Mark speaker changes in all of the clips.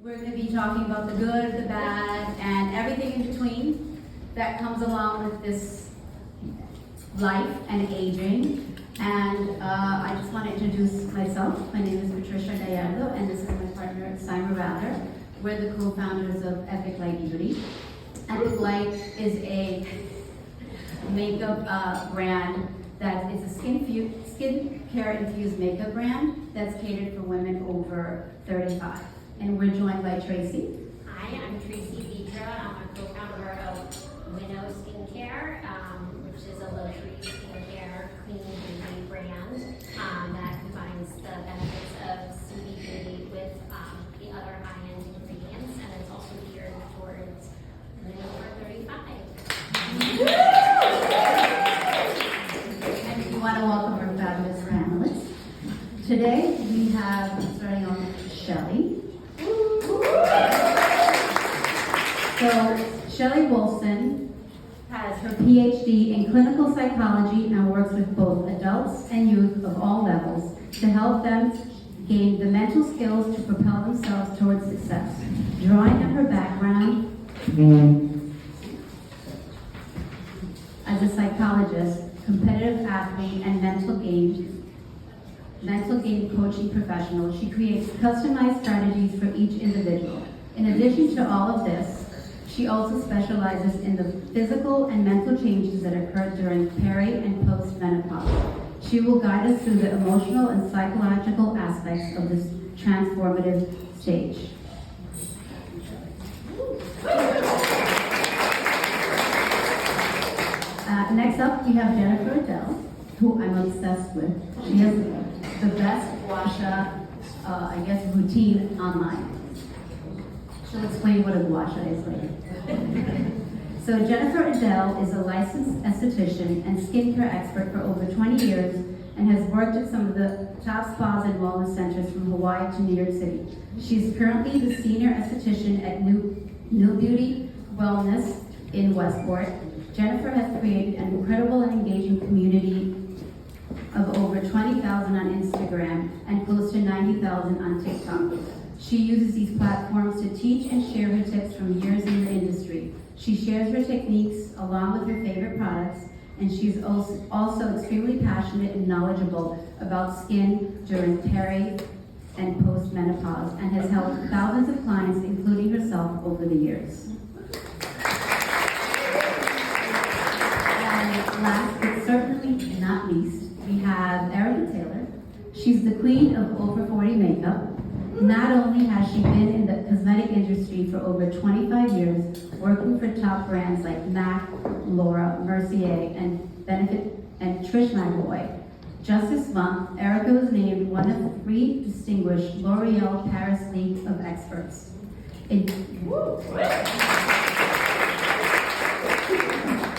Speaker 1: We're going to be talking about the good, the bad, and everything in between that comes along with this life and aging. And I just want to introduce myself. My name is Patricia Gallardo, and this is my partner, Simon Rather. We're the co-founders of EpicLight Beauty. EpicLight is a makeup brand that is a skincare infused makeup brand that's catered for women over 35. And we're joined by Tracy.
Speaker 2: Hi, I'm Tracy Vidra. I'm a co-founder of Winnow Skincare, which is a luxury skincare clean beauty brand that combines the benefits of CBD with the other high-end ingredients, and it's also geared towards women over 35.
Speaker 1: And we want to welcome our fabulous panelists. Today we have, starting off with Shelley. So, Shelley Wolfson has her PhD in clinical psychology and works with both adults and youth of all levels to help them gain the mental skills to propel themselves towards success. Drawing on her background as a psychologist, competitive athlete, and mental game coaching professional, she creates customized strategies for each individual. In addition to all of this, she also specializes in the physical and mental changes that occur during peri and post-menopause. She will guide us through the emotional and psychological aspects of this transformative stage. Next up, we have Jennifer Adele, who I'm obsessed with. She has the best gua sha, routine online. She'll explain what a gua sha is later. So Jennifer Adele is a licensed esthetician and skincare expert for over 20 years and has worked at some of the top spas and wellness centers from Hawaii to New York City. She's currently the senior esthetician at New Beauty Wellness in Westport. Jennifer has created an incredible and engaging community of over 20,000 on Instagram and close to 90,000 on TikTok. She uses these platforms to teach and share her tips from years in the industry. She shares her techniques along with her favorite products, and she's also extremely passionate and knowledgeable about skin during peri and post-menopause, and has helped thousands of clients, including herself, over the years. And last but certainly not least, we have Erica Taylor. She's the queen of over 40 makeup. Not only has she been in the cosmetic industry for over 25 years, working for top brands like MAC, Laura, Mercier, and Benefit, and Trish McEvoy. Just this month, Erica was named one of the 3 distinguished L'Oreal Paris League of Experts. In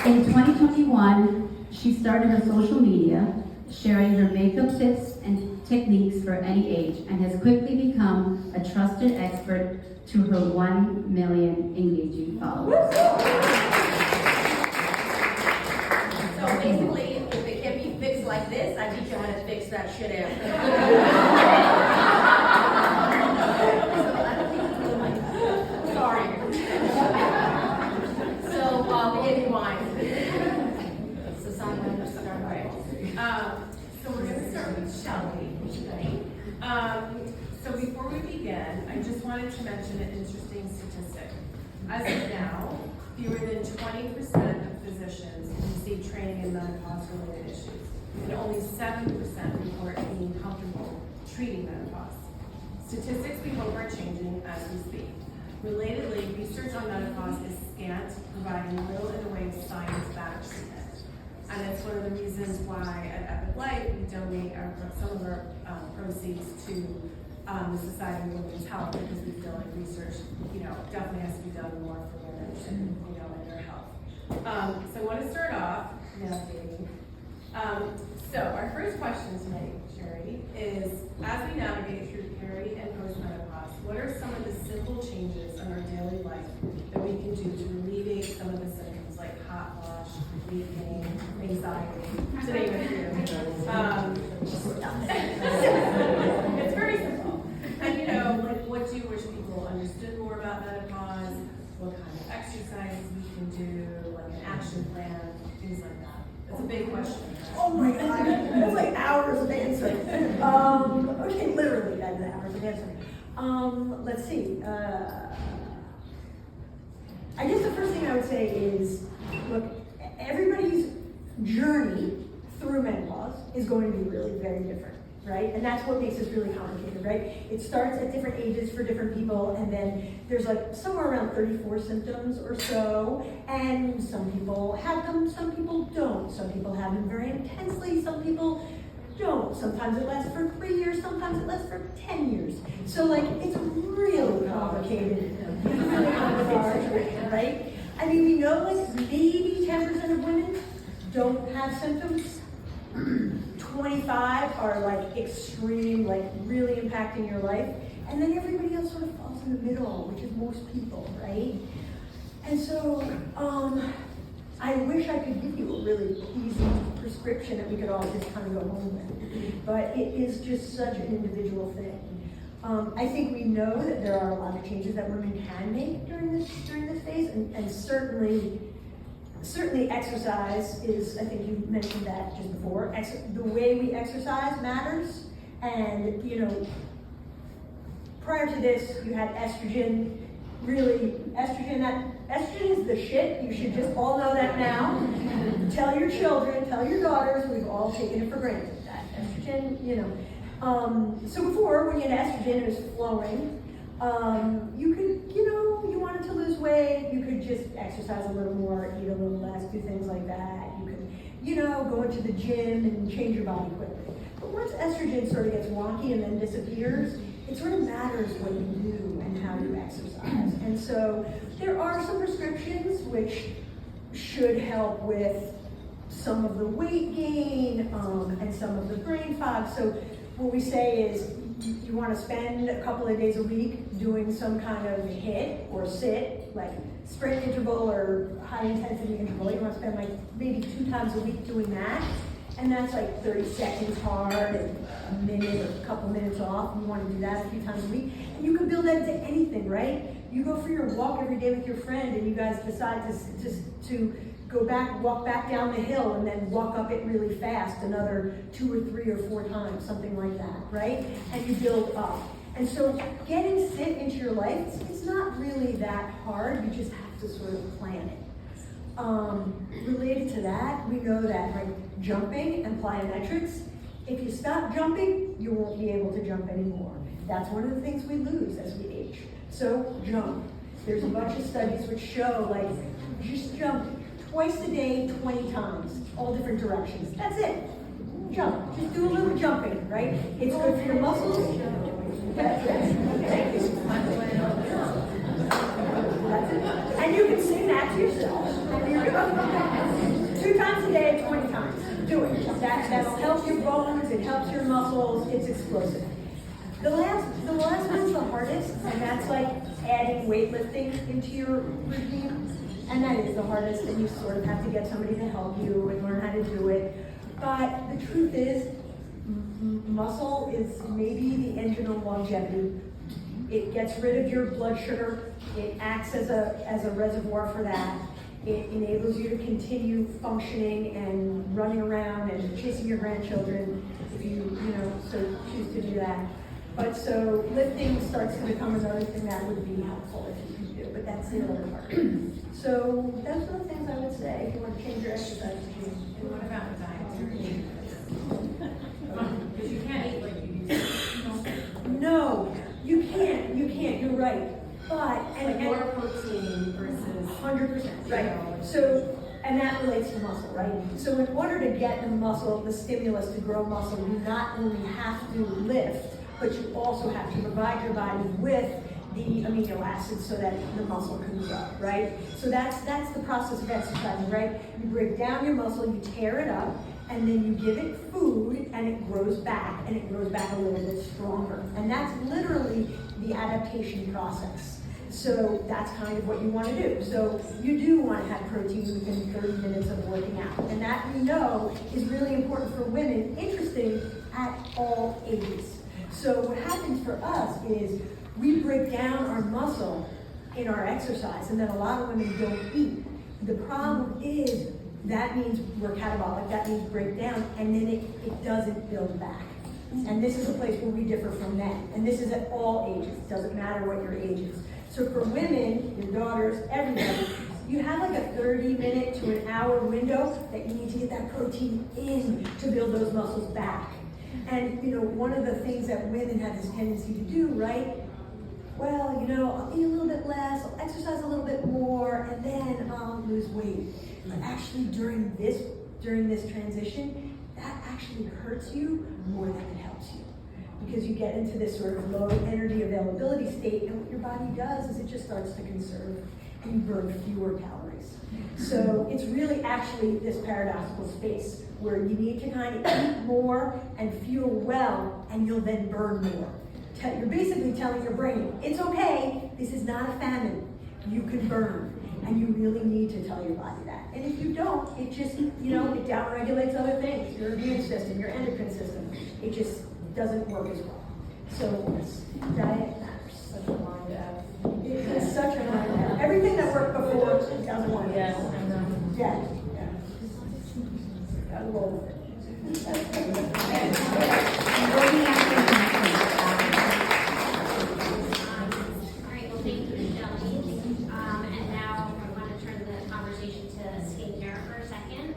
Speaker 1: 2021, she started her social media, sharing her makeup tips and techniques for any age, and has quickly become a trusted expert to her 1 million engaging followers.
Speaker 3: So basically, if it can be fixed like this, I teach you how to fix that shit after. Sorry. So, in wine. So someone to start right.
Speaker 4: So we're going to start with Shelley. So before we begin, I just wanted to mention an interesting statistic. As of now, fewer than 20% of physicians receive training in menopause-related issues, and only 7% report being comfortable treating menopause. Statistics we hope are changing as we speak. Relatedly, research on menopause is scant, providing little in the way of science-backed treatment. And it's one of the reasons why at EpicLight we donate some of our proceeds to the Society of Women's Health, because we feel like research, definitely has to be done more for women and their health. So I want to start off navigating. So our first question tonight, Sherry, is as we navigate through peri and postmenopause, what are some of the simple changes in our daily life that we can do to alleviate some of the symptoms like hot flush, weight gain, anxiety, to name a few? It's very simple. And what do you wish people understood exercises we can do, like an action plan, things like that? That's a big question.
Speaker 3: Oh my God, that's like hours of answering. Okay, literally that's hours of answering. Let's see. I guess the first thing I would say is, look, everybody's journey through menopause is going to be really very different, right? And that's what makes this really complicated, right? It starts at different ages for different people, and then there's like somewhere around 34 symptoms or so, and some people have them, some people don't. Some people have them very intensely, some people don't. Sometimes it lasts for 3 years, sometimes it lasts for 10 years. So like, it's really complicated. It's really complicated, right? I mean, we know like maybe 10% of women don't have symptoms. 25 are like extreme, like really impacting your life. And then everybody else sort of falls in the middle, which is most people, right? And so, I wish I could give you a really easy prescription that we could all just kind of go home with. But it is just such an individual thing. I think we know that there are a lot of changes that women can make during this phase, and certainly exercise is, I think you mentioned that just before, the way we exercise matters. And, you know, prior to this, you had estrogen, estrogen is the shit. You should just all know that now. Tell your children, tell your daughters, we've all taken it for granted, that estrogen, you know. So before, when you had estrogen, it was flowing. You could, you know, you wanted to lose weight, you could just exercise a little more, eat a little less, do things like that. You could, you know, go into the gym and change your body quickly. But once estrogen sort of gets wonky and then disappears, it sort of matters what you do and how you exercise. And so there are some prescriptions which should help with some of the weight gain and some of the brain fog. So what we say is, you want to spend a couple of days a week doing some kind of HIIT or sit, like sprint interval or high intensity interval. You want to spend like maybe 2 times a week doing that. And that's like 30 seconds hard and a minute or a couple minutes off. You want to do that a few times a week. And you can build that into anything, right? You go for your walk every day with your friend and you guys decide to walk back down the hill and then walk up it really fast another 2 or 3 or 4 times, something like that, right? And you build up. And so getting sit into your life, it's not really that hard. You just have to sort of plan it. Related to that, we know that like jumping and plyometrics, if you stop jumping, you won't be able to jump anymore. That's one of the things we lose as we age. So jump. There's a bunch of studies which show like just jump twice a day, 20 times, all different directions. That's it. Jump. Just do a little jumping, right? It's good for your muscles. That's it. And you can sing that to yourself. 2 times a day, 20 times. Do it. That'll help your bones, it helps your muscles, it's explosive. The last one's the hardest, and that's like adding weightlifting into your routine. And that is the hardest, and you sort of have to get somebody to help you and learn how to do it. But the truth is, muscle is maybe the engine of longevity. It gets rid of your blood sugar. It acts as a reservoir for that. It enables you to continue functioning and running around and chasing your grandchildren if you so choose to do that. But so lifting starts to become another thing that would be helpful if you can do, but that's the other part. So those are the things I would say if you want to change your exercise regime.
Speaker 4: And what about the dietary? Because you can't eat like you used to.
Speaker 3: No, you can't. You're right. But
Speaker 4: Like more protein versus
Speaker 3: 100%, right? So, and that relates to muscle, right? So in order to get the muscle, the stimulus to grow muscle, you not only have to lift, but you also have to provide your body with the amino acids so that the muscle can grow, right? So that's the process of exercising, right? You break down your muscle, you tear it up, and then you give it food, and it grows back, and it grows back a little bit stronger. And that's literally the adaptation process. So that's kind of what you want to do. So you do want to have protein within 30 minutes of working out. And that we know is really important for women, interesting, at all ages. So what happens for us is we break down our muscle in our exercise, and then a lot of women don't eat. The problem is that means we're catabolic, that means breakdown, and then it doesn't build back. And this is a place where we differ from men, and this is at all ages, doesn't matter what your age is. So for women, your daughters, everybody, you have like a 30-minute to an hour window that you need to get that protein in to build those muscles back. And you know, one of the things that women have this tendency to do, right? Well, you know, I'll eat a little bit less, I'll exercise a little bit more, and then I'll lose weight. But actually during this transition, that actually hurts you more than it helps you. Because you get into this sort of low energy availability state, and what your body does is it just starts to conserve, and you burn fewer calories. So it's really actually this paradoxical space where you need to kind of eat more and fuel well, and you'll then burn more. You're basically telling your brain, it's okay, this is not a famine, you can burn. And you really need to tell your body that. And if you don't, it just, you know, it downregulates other things, your immune system, your endocrine system. It just doesn't work as well. So diet matters.
Speaker 4: Such a mind F.
Speaker 3: It's such a mind F. Everything that worked before doesn't work.
Speaker 4: Yes, I know.
Speaker 3: Yeah. Gotta roll with it.
Speaker 2: Alright, well, thank you, Shelley. And now I want to turn the conversation to skincare for a second.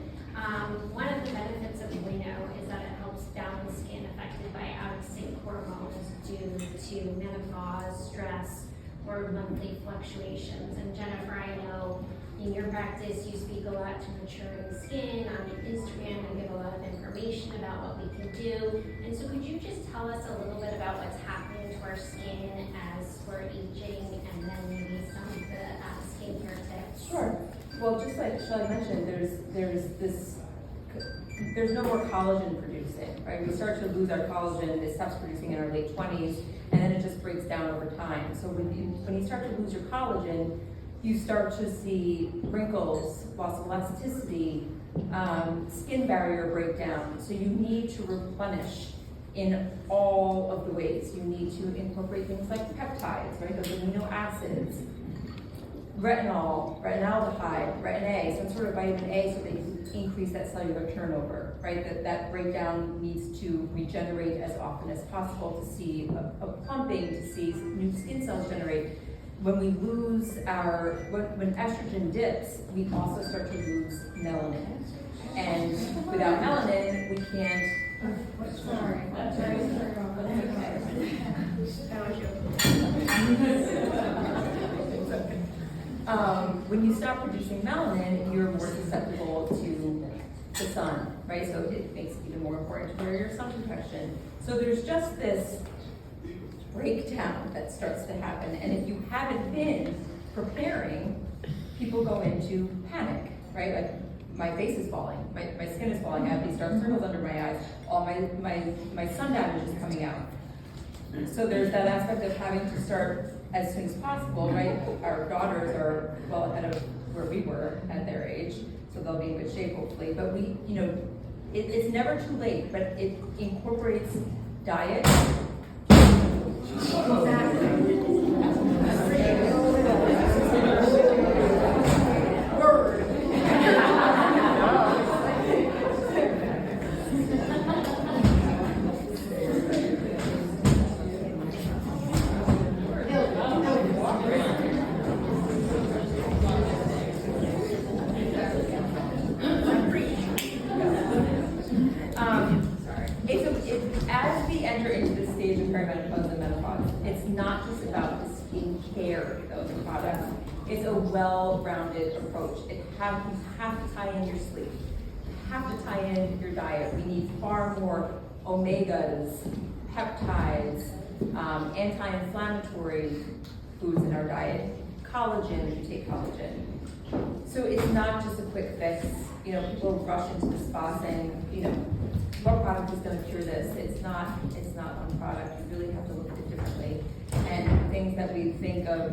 Speaker 2: One of the benefits of Bueno is that it helps balance skin affected by out-of-sync hormones due to menopause, stress, or monthly fluctuations. And Jennifer, I know in your practice you speak a lot to maturing skin on Instagram and give a lot of information about what we can do. And so could you just tell us a little bit about what's happening to our skin as we're aging, and then maybe some of the skincare tips?
Speaker 5: Sure. Well, just like Shelley mentioned, there's no more collagen producing, right? We start to lose our collagen, it stops producing in our late 20s, and then it just breaks down over time. So when you start to lose your collagen, you start to see wrinkles, loss of elasticity, skin barrier breakdown. So you need to replenish in all of the ways. You need to incorporate things like peptides, right? Those amino acids, retinol, retinaldehyde, retin A, some sort of vitamin A, so that you increase that cellular turnover, right? That breakdown needs to regenerate as often as possible to see a pumping, to see new skin cells generate. When we lose when estrogen dips, we also start to lose melanin. And without melanin, we can't. Sorry. When you stop producing melanin, you're more susceptible to the sun, right? So it makes it even more important to wear your sun protection. So there's just this breakdown that starts to happen, and if you haven't been preparing, people go into panic, right? Like, my face is falling, my skin is falling, I have these dark circles under my eyes, all my sun damage is coming out. So there's that aspect of having to start as soon as possible, right? Our daughters are well ahead of where we were at their age, so they'll be in good shape hopefully. But it's never too late, but it incorporates diet. As we enter into the stage of perimenopause and menopause, it's not just about the skincare, those products. It's a well-rounded approach. You have to tie in your sleep. You have to tie in your diet. We need far more omegas, peptides, anti-inflammatory foods in our diet, collagen if you take collagen. So it's not just a quick fix. People rush into the spa saying, what product is going to cure this? It's not one product. You really have to look at it differently. And things that we think of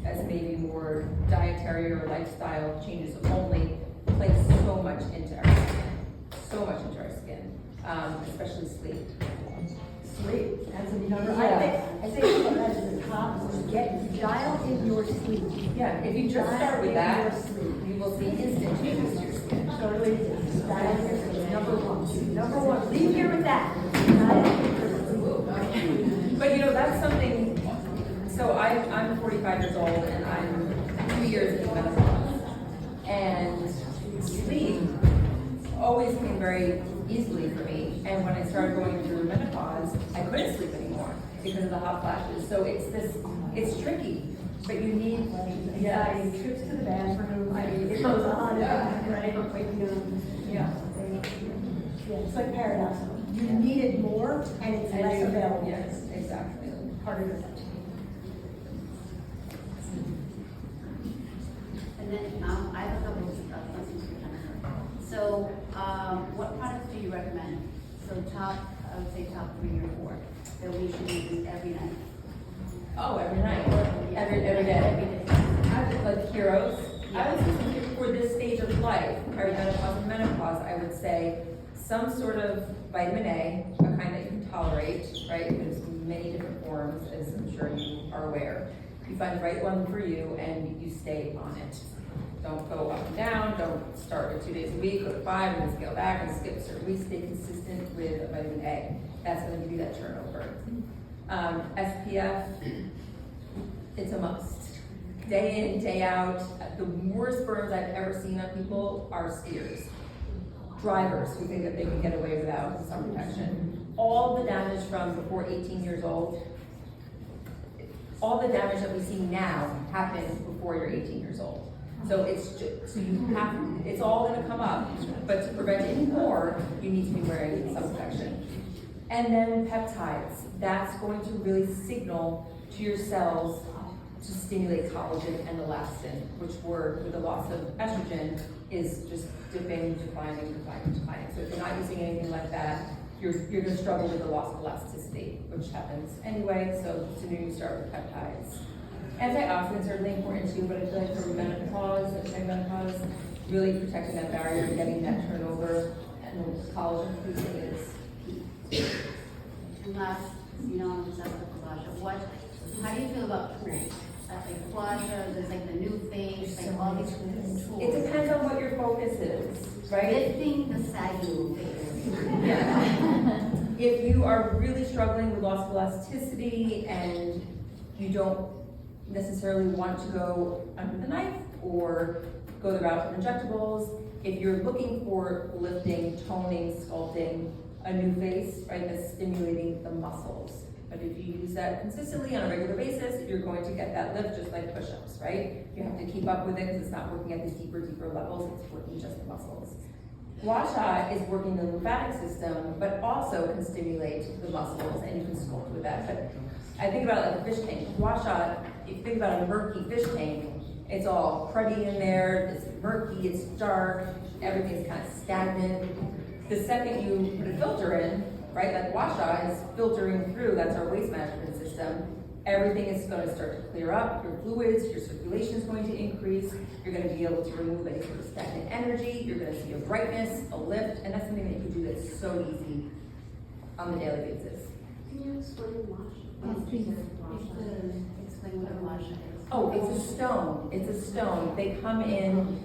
Speaker 5: as maybe more dietary or lifestyle changes only play so much into our skin, especially sleep.
Speaker 3: Sleep. That's another. I think that's the top. dial in your sleep.
Speaker 5: Yeah, if you just start with
Speaker 3: Dial in
Speaker 5: that,
Speaker 3: your sleep.
Speaker 5: you will see instant changes to your skin.
Speaker 3: Totally, dial in your sleep, number one. Number one, leave here with that. Dial in your sleep.
Speaker 5: But you know, that's something, so I'm 45 years old and I'm 2 years into menopause. And sleep always came very easily for me. And when I started going through menopause, I couldn't sleep anymore because of the hot flashes. So it's tricky, but you need,
Speaker 3: Yeah, I mean, trips to the bathroom, I mean, it goes on and on, right?
Speaker 5: yeah.
Speaker 3: Yeah, it's like paradox. You need it more and it's less available.
Speaker 5: Yes, exactly.
Speaker 3: Harder to find.
Speaker 1: And then, I have a couple of questions for Jennifer. So, what products do you recommend? So I would say top 3 or 4 that we should use every night.
Speaker 5: Oh, every night, every day. I would like heroes. I would say for this stage of life, perimenopause and menopause, I would say some sort of vitamin A, a kind that you can tolerate, right? There's many different forms, as I'm sure you are aware. You find the right one for you and you stay on it. Don't go up and down, don't start with 2 days a week, go to 5 and then scale back and skip certain weeks. Stay consistent with vitamin A. That's going to give you that turnover. SPF, it's a must. Day in, day out, the worst burns I've ever seen on people are skiers. Drivers who think that they can get away without sun protection. All the damage from before 18 years old, all the damage that we see now happens before you're 18 years old. So it's just, so you have, it's all gonna come up, but to prevent any more, you need to be wearing sun protection. And then peptides, that's going to really signal to your cells to stimulate collagen and elastin, which were, with the loss of estrogen, is just declining. So if you're not using anything like that, you're gonna struggle with the loss of elasticity, which happens anyway, so you start with peptides. Antioxidants are really important too, but I feel like for menopause and perimenopause, really protecting that barrier and getting that turnover and collagen producing is key.
Speaker 1: And last, I'm obsessed with gouache. How do you feel about tools? Like gouache, there's like the new face, like all these tools.
Speaker 5: It depends on what your focus is, right?
Speaker 1: Lifting the saggy face.
Speaker 5: Yeah. If you are really struggling with loss of elasticity and you don't necessarily want to go under the knife or go the route of injectables, if you're looking for lifting, toning, sculpting a new face, right, that's stimulating the muscles. But if you use that consistently on a regular basis, you're going to get that lift just like push-ups, right? You have to keep up with it because it's not working at these deeper levels, it's working just the muscles. Gua Sha is working the lymphatic system, but also can stimulate the muscles, and you can sculpt with that. But I think about it like a fish tank. Gua Sha, if you think about a murky fish tank, it's all cruddy in there, it's murky, it's dark, everything's kind of stagnant. The second you put a filter in, right, like Gua Sha is filtering through, that's our waste management system, everything is going to start to clear up, your fluids, your circulation is going to increase, you're going to be able to remove any sort of stagnant energy, you're going to see a brightness, a lift, and that's something that you can do that's so easy on the daily basis.
Speaker 1: Can you explain gouache? Explain what a gouache is.
Speaker 5: Oh, it's a stone. It's a stone. They come in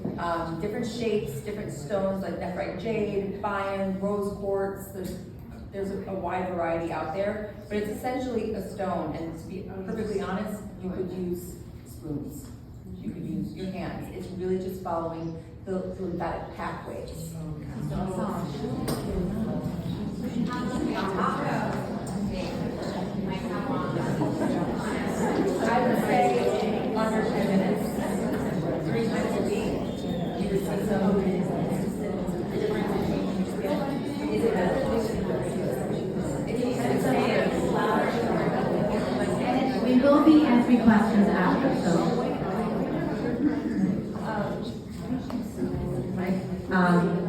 Speaker 5: different shapes, different stones like nephrite jade, bion, rose quartz. There's a wide variety out there, but it's essentially a stone. And to be perfectly honest, you could use spoons. You could use your hands. It's really just following the lymphatic pathways. I would say under 10 minutes, 3 times a week, you would see some consistent difference in change in skin. Is it better? If you kind of say
Speaker 1: We will be answering questions after, so.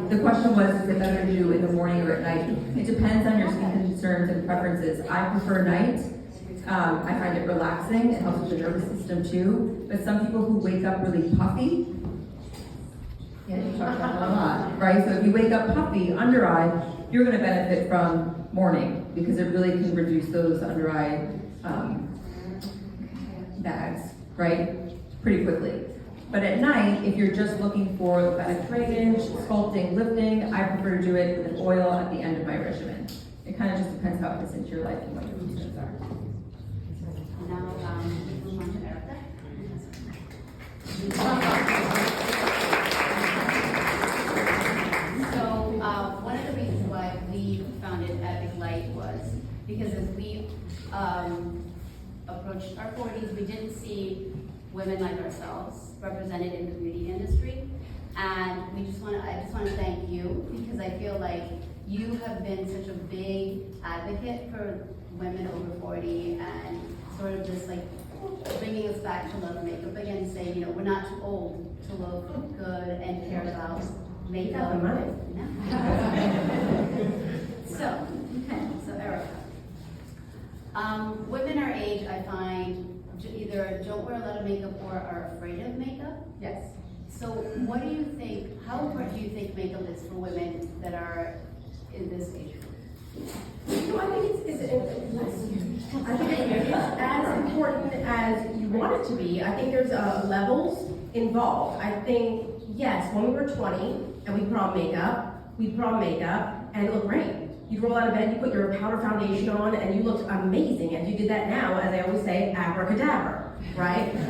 Speaker 6: The question was, is it better to do in the morning or at night? It depends on your skin concerns and preferences. I prefer night. I find it relaxing. It helps with the nervous system too. But some people who wake up really puffy, yeah, you talk about that a lot, right? So if you wake up puffy, under eye, you're going to benefit from morning because it really can reduce those under eye bags, right? Pretty quickly. But at night, if you're just looking for lymphatic drainage, sculpting, lifting, I prefer to do it with an oil at the end of my regimen. It kind of just depends how it fits into your life and what your routines are.
Speaker 1: Now, we move on to Erica. So, one of the reasons why we founded EpicLight was because as we approached our 40s, we didn't see women like ourselves represented in the beauty industry. And I just want to thank you, because I feel like you have been such a big advocate for women over 40 and sort of just like bringing us back to love makeup again, saying, we're not too old to look good and care about makeup.
Speaker 3: money.
Speaker 1: So, Erica. Women our age, I find, either don't wear a lot of makeup or are afraid of makeup.
Speaker 3: Yes.
Speaker 1: So what do you think, how important do you think makeup is for women that are in this age group?
Speaker 7: I think it's as important as you want it to be. I think there's levels involved. I think, yes, when we were 20 and we put on makeup and it looked great. You roll out of bed, you put your powder foundation on, and you looked amazing. And you did that now, as I always say, abracadabra, right? It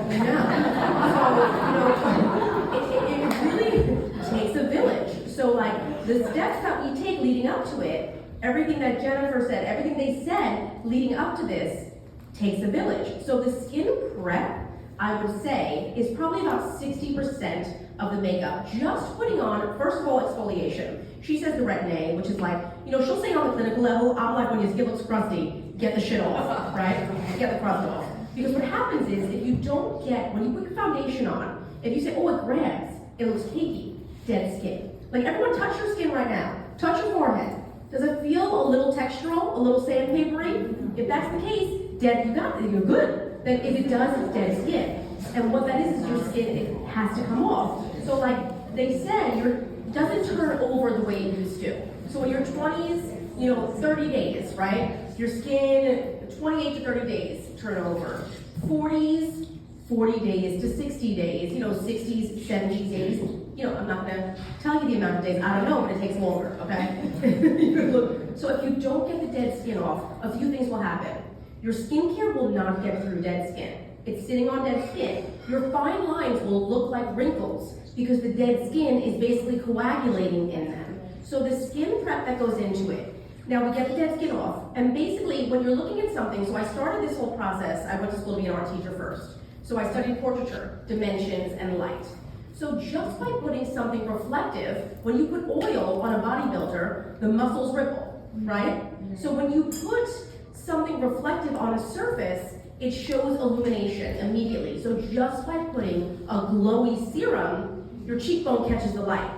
Speaker 7: really takes a village. So like the steps that we take leading up to it, everything that Jennifer said, everything they said leading up to this takes a village. So the skin prep, I would say, is probably about 60% of the makeup. Just putting on, first of all, exfoliation. She says the retin-A, which is like, she'll say on the clinical level, I'm like, when your skin looks crusty, get the shit off, right? Get the crust off. Because what happens is, if you don't get, when you put your foundation on, if you say, oh, it grabs, it looks cakey, dead skin. Like, everyone touch your skin right now. Touch your forehead. Does it feel a little textural, a little sandpapery? If that's the case, dead, you're good. Then if it does, it's dead skin. And what that is your skin, it has to come off. So like they said, it doesn't turn over the way it used to. So in your 20s, 30 days, right? Your skin, 28 to 30 days turnover. 40s, 40 days to 60 days, 60s, 70s days. I'm not gonna tell you the amount of days, I don't know, but it takes longer, okay? So if you don't get the dead skin off, a few things will happen. Your skincare will not get through dead skin. It's sitting on dead skin. Your fine lines will look like wrinkles because the dead skin is basically coagulating in them. So the skin prep that goes into it. Now we get the dead skin off, and basically when you're looking at something, so I started this whole process, I went to school to be an art teacher first. So I studied portraiture, dimensions, and light. So just by putting something reflective, when you put oil on a bodybuilder, the muscles ripple, right? So when you put something reflective on a surface, it shows illumination immediately. So just by putting a glowy serum, your cheekbone catches the light.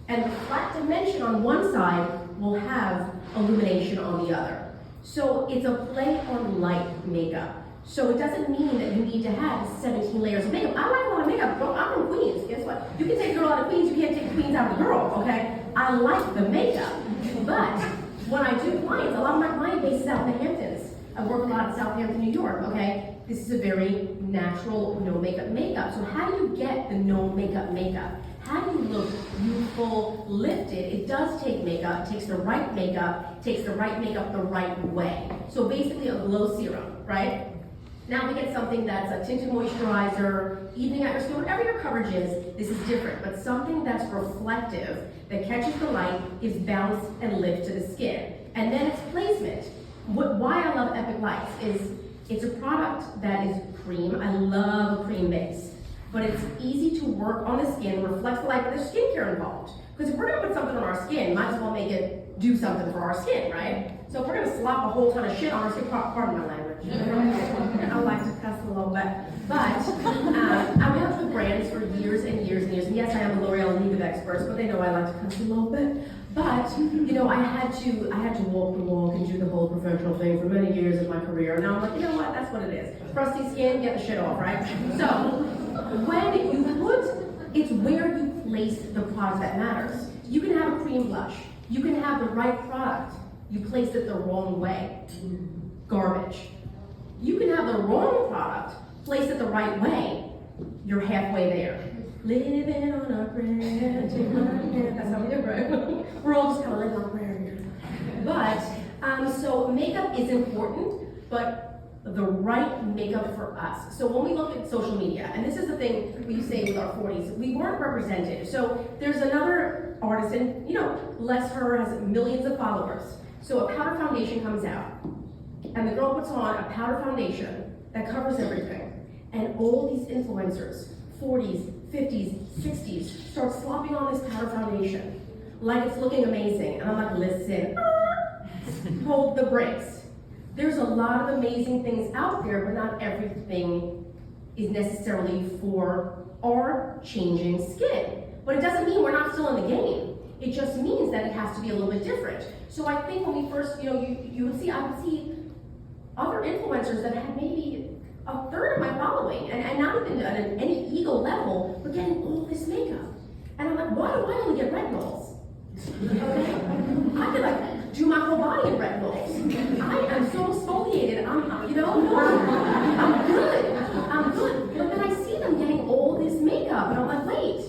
Speaker 7: And the flat dimension on one side will have illumination on the other. So it's a play on light makeup. So it doesn't mean that you need to have 17 layers of makeup. I like a lot of makeup. I'm from Queens. Guess what? You can take a girl out of Queens, you can't take Queens out of the girl, okay? I like the makeup. But when I do clients, a lot of my client base is out in the Hamptons. I work a lot in Southampton, New York, okay? This is a very natural, no makeup makeup. So how do you get the no makeup makeup? How do you look youthful, lifted? It does take makeup, it takes the right makeup, takes the right makeup the right way. So basically a glow serum, right? Now we get something that's a tinted moisturizer, evening at your skin, whatever your coverage is, this is different. But something that's reflective, that catches the light, gives bounce and lift to the skin. And then it's placement. Why I love EpicLight is it's a product that is cream. I love a cream base. But it's easy to work on the skin, reflects the light, but there's skincare involved. Because if we're gonna put something on our skin, might as well make it do something for our skin, right? So if we're gonna slap a whole ton of shit on our skin, pardon my language. I like to cuss a little bit. But I've worked with brands for years and years and years. And yes, I am a L'Oreal and Neve experts, but they know I like to cuss a little bit. But I had to walk the walk and do the whole professional thing for many years of my career. Now I'm like, you know what? That's what it is. Crusty skin, get the shit off, right? So when you it's where you place the product that matters. You can have a cream blush. You can have the right product. You placed it the wrong way. Garbage. You can have the wrong product, place it the right way, you're halfway there. Living on a prayer, take my hand. That's how we do it, right? We're all just kind of living on a prayer here. But, so makeup is important, but the right makeup for us. So when we look at social media, and this is the thing we say with our 40s, we weren't represented. So there's another artist, and bless her, has millions of followers. So a powder foundation comes out, and the girl puts on a powder foundation that covers everything. And all these influencers, 40s, 50s, 60s, start slopping on this powder foundation like it's looking amazing. And I'm like, listen, hold the brakes. There's a lot of amazing things out there, but not everything is necessarily for our changing skin. But it doesn't mean we're not still in the game. It just means that it has to be a little bit different. So I think when we first, I would see other influencers that had maybe a third of my following, and not even at any ego level, but getting all this makeup. And I'm like, why do I only get retinols? Okay? I could do my whole body in retinols. I am so exfoliated. I'm good. But then I see them getting all this makeup, and I'm like, wait,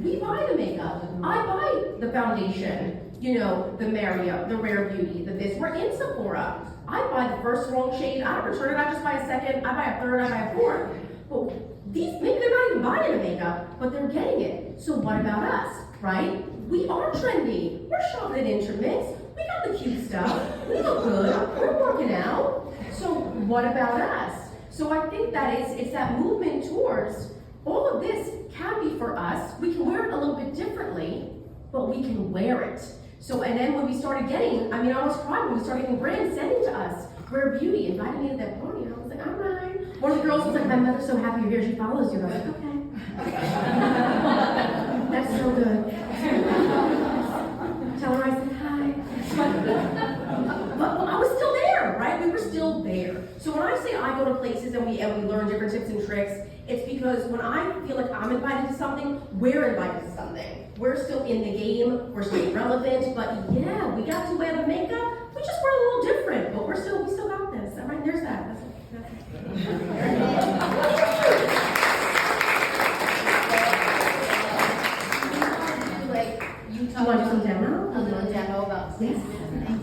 Speaker 7: we buy the makeup. I buy the foundation, the Mario, the Rare Beauty, the this. We're in Sephora. I buy the first wrong shade, I don't return it, I just buy a second, I buy a third, I buy a fourth. But maybe they're not even buying the makeup, but they're getting it. So what about us, right? We are trendy. We're shopping at Intermix. We got the cute stuff. We look good. We're working out. So what about us? So I think that it's that movement towards all of this can be for us. We can wear it a little bit differently, but we can wear it. So, and then when we started getting, I almost cried when we started getting brands sending to us, Rare Beauty invited me to that party, and I was like, all right. One of the girls was like, my mother's so happy you're here, she follows you. And I was like, okay. That's so good. Tell her I said hi. But I was still there, right? We were still there. So when I say I go to places and we learn different tips and tricks, it's because when I feel like I'm invited to something, we're invited to something. We're still in the game, we're still relevant, but yeah, we got to wear the makeup. We just wear a little different, but we still got this. All right, there's that.
Speaker 2: You
Speaker 7: want to do some demo?
Speaker 2: A little demo about this.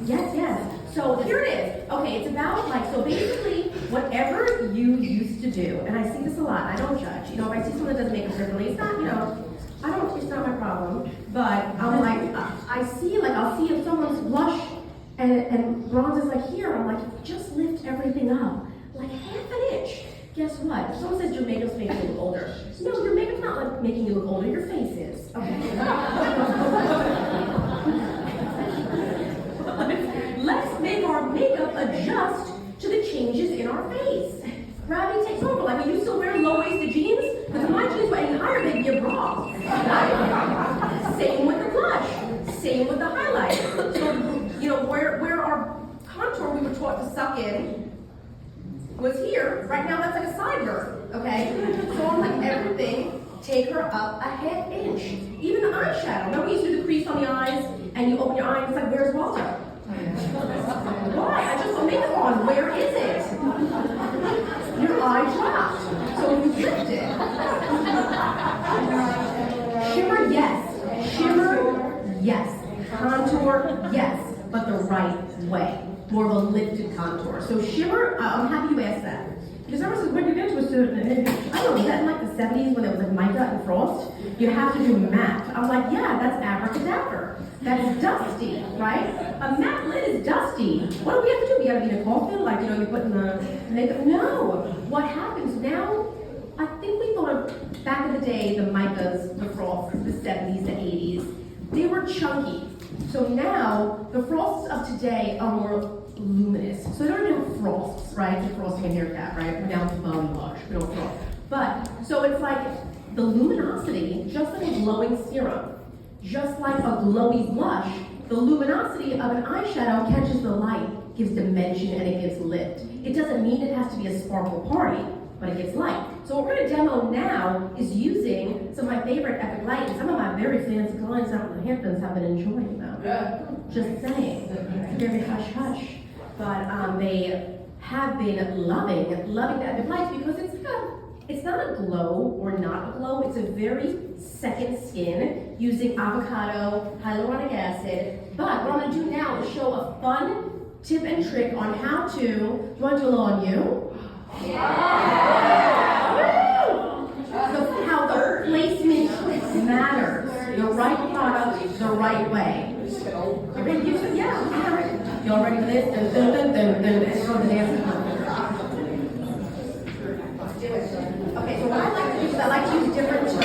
Speaker 7: Yes. So here it is. Okay, it's about so basically whatever you used to do, and I see this a lot, I don't judge. If I see someone that doesn't make it differently, it's not, it's not my problem. But I'm like, I'll see if someone's blush and bronze is like here, I'm like, just lift everything up, like half an inch. Guess what? If someone says your makeup's making you look older, no, your makeup's not making you look older, your face is. Okay. Let's make our makeup adjust to the changes in our face. Gravity takes over. Like we used to wear low-waisted jeans, but if my jeans were any higher, they'd be a bra. Right? Same with the blush. Same with the highlight. So, where our contour we were taught to suck in was here. Right now, that's like a sideburn. Okay? So I'm like, everything, take her up a half inch. Even the eyeshadow. Remember we used to do the crease on the eyes, and you open your eye and it's like, where's Walter? Why? I just put makeup on. Where is it? Your eye dropped. So you lift it. Shimmer, yes. Shimmer, yes. Contour, yes. But the right way. More of a lifted contour. So shimmer, I'm happy you asked that. Because everyone says, when you get to a certain age, I don't know, was that in like the 70s when there was like mica and frost? You have to do matte. I'm like, yeah, that's abracadabra. That's dusty, right? A matte lid is dusty. What do we have to do? We gotta be in a coffin? Like, you put in the makeup? No. What happens now, I think we thought of, back in the day, the micas, the frosts, the 70s, the 80s, they were chunky. So now, the frosts of today are more luminous. So they don't even have frosts, right? The frosting and haircut, right? We're now bone wash, we don't frost. But, so it's like the luminosity, just like a glowing serum, just like a glowy blush, the luminosity of an eyeshadow catches the light, gives dimension, and it gives lift. It doesn't mean it has to be a sparkle party, but it gives light. So what we're gonna demo now is using some of my favorite EpicLight, and some of my very fancy clients out in the Hamptons have been enjoying them. Yeah. Just saying, very hush hush. But they have been loving that EpicLight because it's not a glow or not a glow, it's a very second skin using avocado, hyaluronic acid. But what I'm gonna do now is show a fun tip and trick on how to, you wanna do a little on you? How the placement matters. The right product, the right way. You're gonna use it, yeah. Y'all ready for this? Dun, dun, dun, dun, dun. Let's go to the dance. Do it. Okay, so what I like to do is I like to use different terms.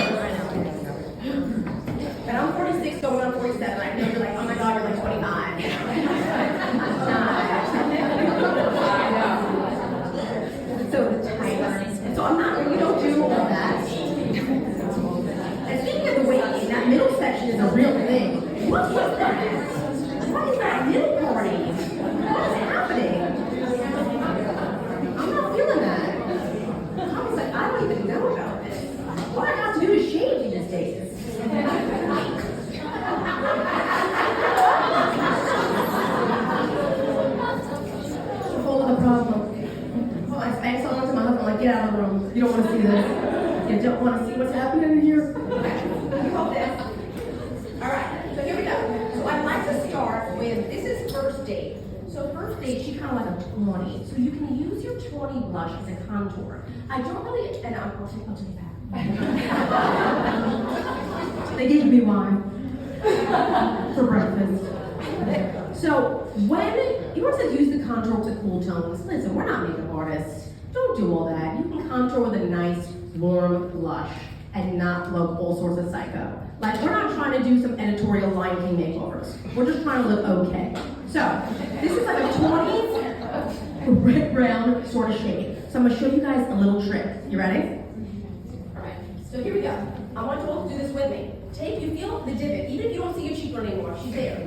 Speaker 7: And I'm 46 going on 47. I know you're like, oh my god, you're like 25. So the tighter. So I'm not, you don't do all that. And speaking of the weight gain, that middle section is a real thing. What was that? What is that middle party? What is happening? I'm not feeling that. I was like, I don't even know about this. What I have to do is shave these days. Full of the problem. Well, I sang so long to my husband, like, get out of the room. You don't want to see this. You don't want to see what's happening in here. You hold this. All right, so here we go. So I'd like to start with, this is first date. So first date, she kind of like a 20. So you can use your 20 blush as a contour. I don't really, and I'll take that. They gave me wine for breakfast. So when you want to use the contour to cool tones, listen, we're not makeup artists. Don't do all that. You can contour with a nice, warm blush and not look all sorts of psycho. Like, we're not trying to do some editorial Lion King makeovers. We're just trying to look okay. So, this is like a 20s red brown sort of shade. So I'm gonna show you guys a little trick. You ready? All right, so here we go. I want you all to do this with me. Take, you feel the divot, even if you don't see your cheekbone anymore, she's there.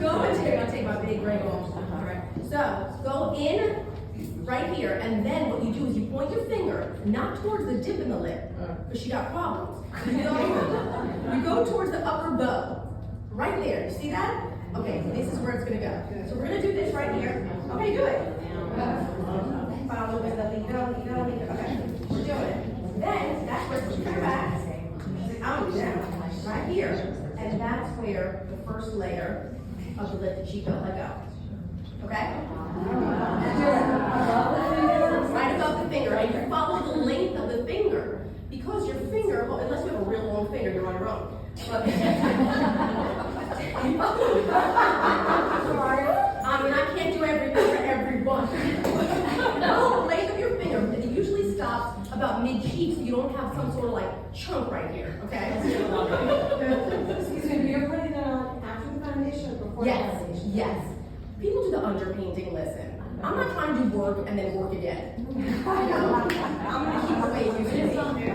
Speaker 7: Go and take, I'll take my big ring off. All right, so go in right here, and then what you do is you point your finger, not towards the dip in the lip, because she got problems. You go towards the upper bow, right there. You see that? Okay, this is where it's gonna go. So we're gonna do this right here. Okay, do it. Follow with the leader. Okay, we're doing it. Then that's where it's come back. Out now, right here, and that's where the first layer of the lip that she felt let go. Okay? Right above the finger, and you follow the length of the finger. Because your finger, well, unless you have a real long finger, you're on your own. But, I mean, I can't do everything for everyone. Follow the length of your finger, and it usually stops about mid-cheek, so you don't have some sort of like chunk right here, okay?
Speaker 8: Excuse me, you're putting it on after the foundation or before the foundation?
Speaker 7: Yes. People do the underpainting, listen. I'm not trying to do work and then work again. I'm gonna keep away usually.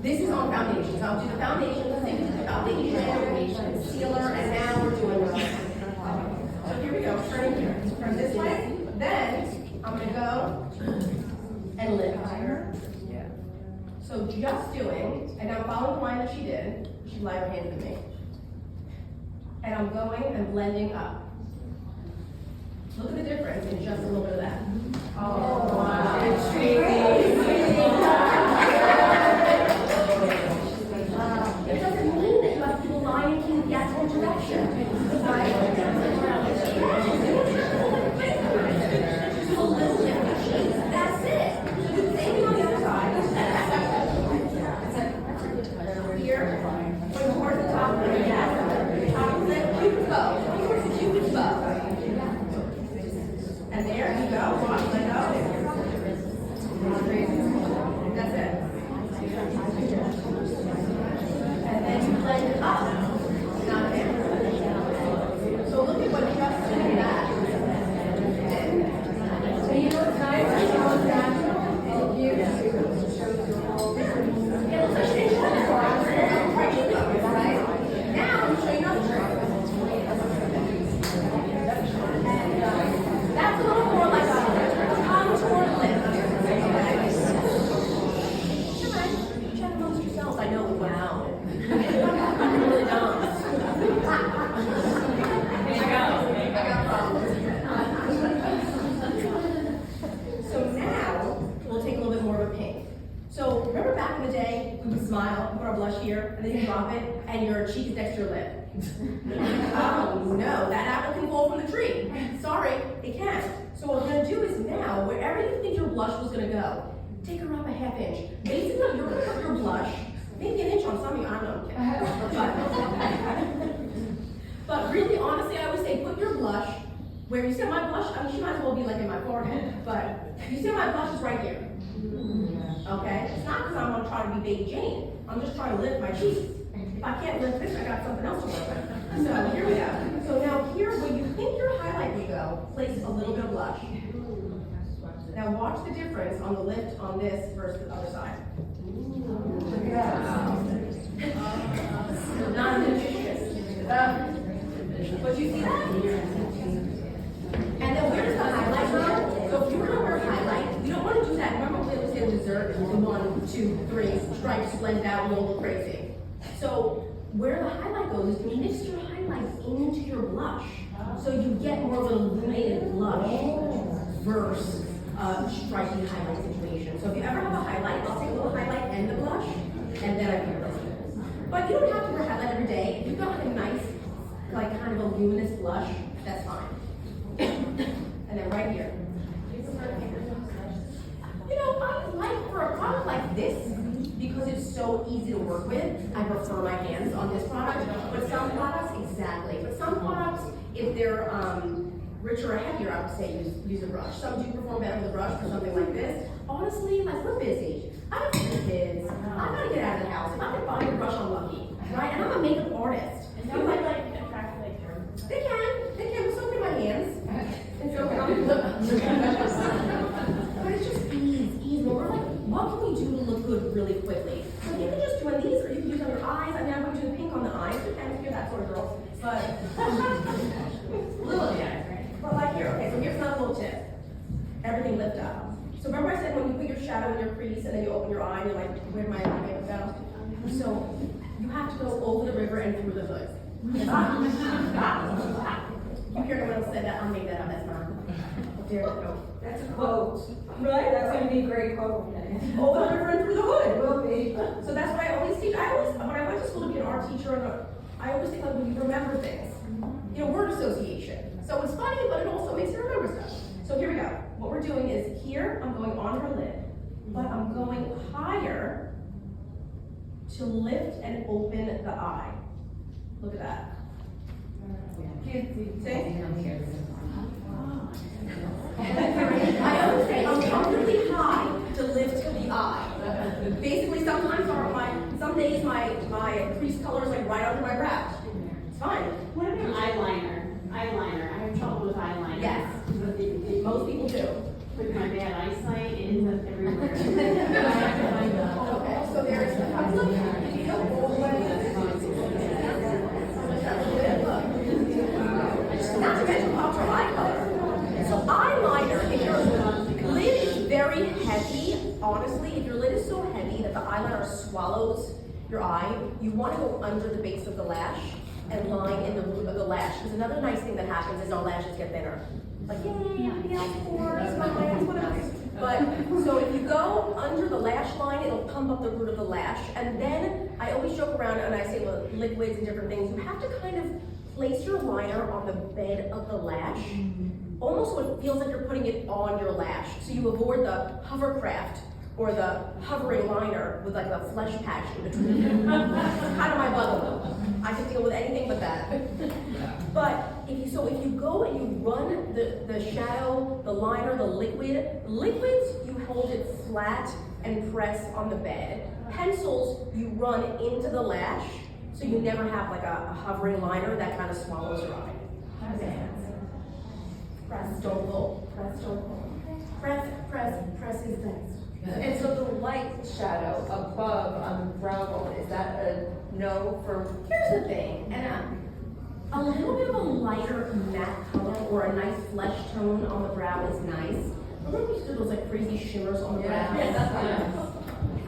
Speaker 7: This is on foundation, so I'll do the foundation, the foundation, sealer, and now we're doing so here we go, turning here. Turn this way, then I'm gonna go and lift higher. So just doing, and I'm following the line that she did. She's lighter handed than me. And I'm going and blending up. Look at the difference in just a little bit of that. Oh, wow. It's crazy. It doesn't mean that you have to do a Lion King theatrical direction. Right? Just a little different shapes. That's it. So do the same thing on the other side. Here, when towards the top of the top of the Cupid's bow. Towards the Cupid's bow. And there you go. Watch, let go. here, and then you drop it, and your cheek is next to your lip. Oh no, that apple can fall from the tree. Sorry, it can't. So what we're gonna do is now, wherever you think your blush was gonna go, take her up a half inch. Basically, you're gonna put your blush, maybe an inch on some of you, I don't know. But really, honestly, I would say put your blush where you see my blush. I mean, she might as well be like in my forehead, but you see my blush is right here. Okay? It's not because I'm gonna try to be Baby Jane. I'm just trying to lift my cheeks. If I can't lift this, I got something else to work with. So here we go. So now here, where you think your highlight would go, place a little bit of blush. Now watch the difference on the lift on this versus the other side. Not ambitious. But you see that? And then where does the highlight go? So if you were to wear highlight, we don't want to do that. Remember when we say dessert, the 1, 2, 3 stripes blend out and all crazy. So where the highlight goes is to mix your highlights into your blush. So you get more of an illuminated blush versus a striking highlight situation. So if you ever have a highlight, I'll take a little highlight and the blush, and then I can replace it. But you don't have to wear highlight every day. If you've got like a nice, like kind of a luminous blush, that's fine. And then right here. You know, I like for a product like this, because it's so easy to work with, I prefer my hands on this product. But some products, exactly. But some products, if they're richer or heavier, I would say use a brush. Some do perform better with a brush for something like this. Honestly, like we're busy. I have 3 kids. I gotta get out of the house. If I can buy a brush, I'm lucky, right? And I'm a makeup artist.
Speaker 4: And don't they like attract like your?
Speaker 7: They can. But so can my hands. And so but it's just ease. We're like, what can we do to look good really quickly? So you can just do one of these, or you can use on your eyes. I mean, I'm going to do the pink on the eyes. You can if you're that sort of girl. But little bit. But like here, okay. So here's another little tip. Everything lift up. So remember I said when you put your shadow in your crease and then you open your eye and you're like, where'd my makeup go? So you have to go over the river and through the hood. You hear no one else said that? I'll make that up. That's not. There you go.
Speaker 8: That's a quote. Right? That's gonna be a great quote.
Speaker 7: Over the river and through the hood.
Speaker 8: Will be.
Speaker 7: So that's what I always teach. When I went to school to be an art teacher, I always think like when you remember things, you know, word association. So it's funny, but it also makes you remember stuff. So here we go. What we're doing is here, I'm going on her lid, but I'm going higher to lift and open the eye. Look at that. See? I always say I'm comfortably high to lift the eye. Basically, some days my crease color is like right under my brow. It's fine.
Speaker 9: What about eyeliner? I have trouble with eyeliner.
Speaker 7: Yes. Most people do.
Speaker 9: With my bad eyesight, it ends up everywhere.
Speaker 7: Okay, so there's not to mention pops her eye color. So eyeliner, if your lid is very heavy, honestly, if your lid is so heavy that the eyeliner swallows your eye, you want to go under the base of the lash and line in the root of the lash. Because another nice thing that happens is our lashes get thinner. Like, yay, everything else pours, my eyes, whatever. But, so if you go under the lash line, it'll pump up the root of the lash. And then, I always joke around and I say with liquids and different things, you have to kind of place your liner on the bed of the lash. Almost so it feels like you're putting it on your lash. So you avoid the hovercraft or the hovering liner with like a flesh patch in between. Kind of my bugaboo. I can deal with anything but that. But if you go and you run the shadow, the liner, the liquids, you hold it flat and press on the bed. Pencils, you run into the lash, so you never have like a hovering liner that kind of swallows your eye. Press, don't pull. Press, don't pull. Press is best.
Speaker 6: And so the light shadow above on the brow bone, is that a no for?
Speaker 7: Here's the thing, and a little bit of a lighter matte color or a nice flesh tone on the brow is nice. Remember we used to do those like crazy shimmers on the brow?
Speaker 6: Yeah, that's fine.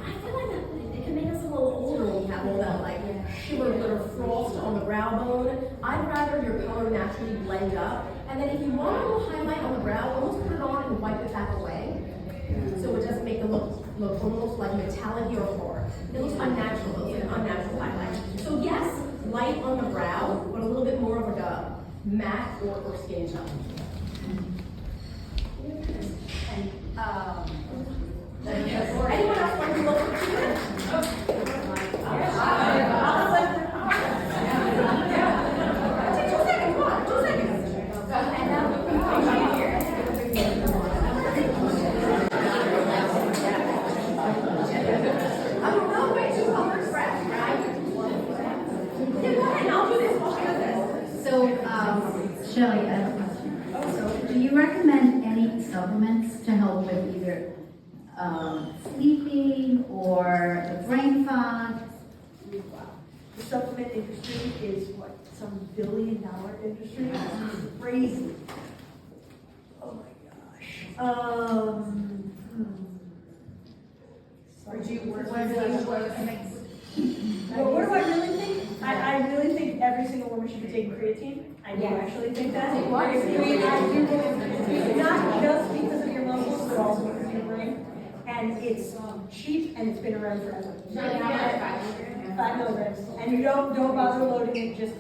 Speaker 7: I feel like that it can make us a little older when we have all that like shimmer glitter frost on the brow bone. I'd rather your color naturally blend up. And then if you want a little highlight on the brow, almost put it on and wipe it back away. So it doesn't make it look almost like metallic or hard. It looks unnatural, it's an unnatural highlight. So yes, light on the brow, but a little bit more of like a matte or skin tone. Anyone else want to look at Take 2 seconds, come on, 2 seconds. I don't know, wait, 2 colors, right? Yeah, go ahead, I'll do this, I'll do this.
Speaker 1: So, Shelley, I have a question. Do you recommend any supplements to help with either sleeping or the brain fog?
Speaker 3: The supplement industry is what, some $1 billion industry? It's crazy. Oh my gosh.
Speaker 4: Would you work
Speaker 3: Well,
Speaker 4: with
Speaker 3: what do I really think? I really think every single woman should be taking creatine. I do actually think that. I do believe, not just because of your muscles, but also because of your brain. And it's cheap and it's been around forever. 5 milligrams. And you don't bother loading it, just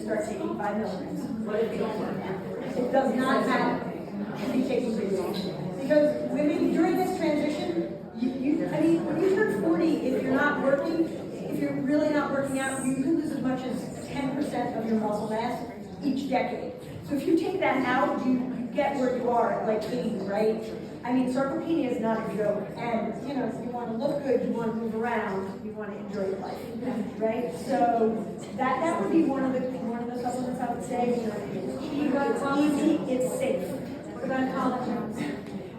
Speaker 3: start taking 5 milligrams. What if you don't work afterwards? It does not matter if you take creatine. Because women, during this transition, I mean, when you turn 40, if you're not working, if you're really not working out, you can lose as much as 10% of your muscle mass each decade. So if you take that out, you get where you are at like 80, right? I mean, sarcopenia is not a joke. And, you know, if you want to look good, you want to move around, you want to enjoy your life, right? So that would be one of the supplements I would say. It's cheap, it's easy, it's safe. What about collagen?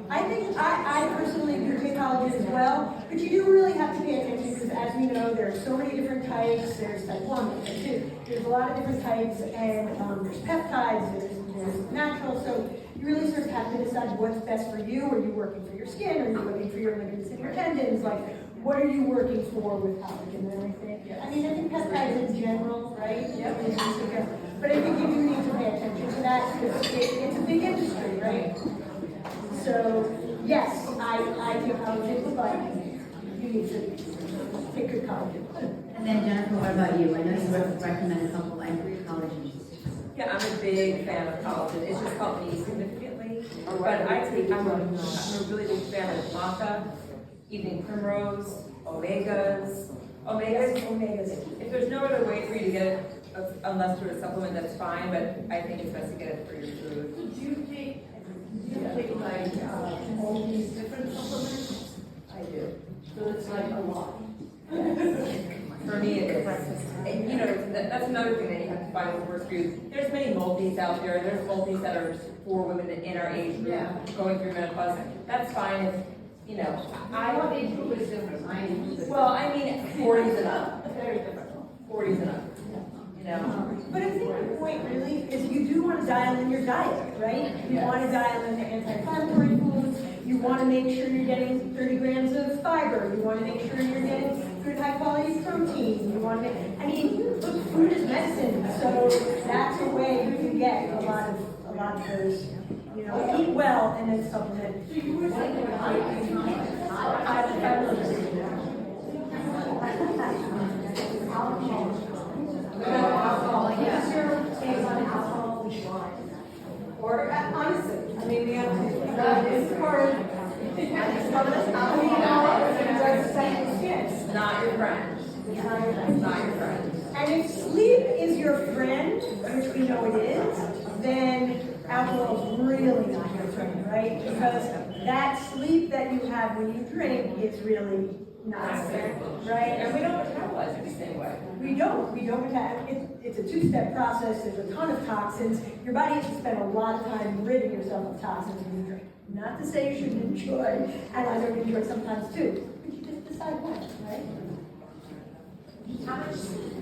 Speaker 3: I think I personally do take collagen as well, but you do really have to pay attention because, as we know, there are so many different types. There's type 1, type 2. There's a lot of different types, and there's peptides, there's natural. So you really sort of have to decide what's best for you. Are you working for your skin? Are you working for your ligaments and your tendons? Like, what are you working for with collagen and everything? I mean, I think peptides in general, right? Yep. But I think you do need to pay attention to that because it's a big industry, right? So, yes, I do collagen, but you need to take good collagen.
Speaker 1: And then Jennifer, what about you? I know you recommend a couple like collagen.
Speaker 5: Yeah, I'm a big fan of collagen. It's just helped me significantly. But I'm a really big fan of maca, evening primrose, omegas. If there's no other way for you to get it, unless through a supplement, that's fine, but I think it's best to get it through your food.
Speaker 8: Do you take like all these different supplements?
Speaker 3: I do.
Speaker 8: So it's like a lot.
Speaker 5: For me, it is. And, you know, that's another thing that you have to find what works for you. There's many multis out there. There's multis that are for women in our age group going through menopause. That's fine if, you know,
Speaker 8: What age group is different? I am.
Speaker 5: well, I mean, 40s and up. Very different. 40s and up. You know?
Speaker 3: But I think the point really is you do want to dial in your diet, right? You want to dial in the anti-inflammatory foods. You want to make sure you're getting 30 grams of fiber. You want to make sure you're getting good high quality protein. You want to make, I mean, look, food is medicine. So that's a way you can get a lot of those, you know, eat well and then supplement.
Speaker 8: So you were saying alcohol, yes, your take on alcohol and wine. Or honestly, I mean, the other is part of
Speaker 5: It's not your friend. It's not your friend.
Speaker 3: And if sleep is your friend, which we know it is, then alcohol is really not your friend, right? Because that sleep that you have when you drink is really not fair, right?
Speaker 5: And we don't metabolize it the same way.
Speaker 3: We don't have, it's a two-step process, there's a ton of toxins. Your body has to spend a lot of time ridding yourself of toxins when you drink. Not to say you shouldn't enjoy, and I don't enjoy sometimes too, but you just decide when, right?
Speaker 4: How much sleep?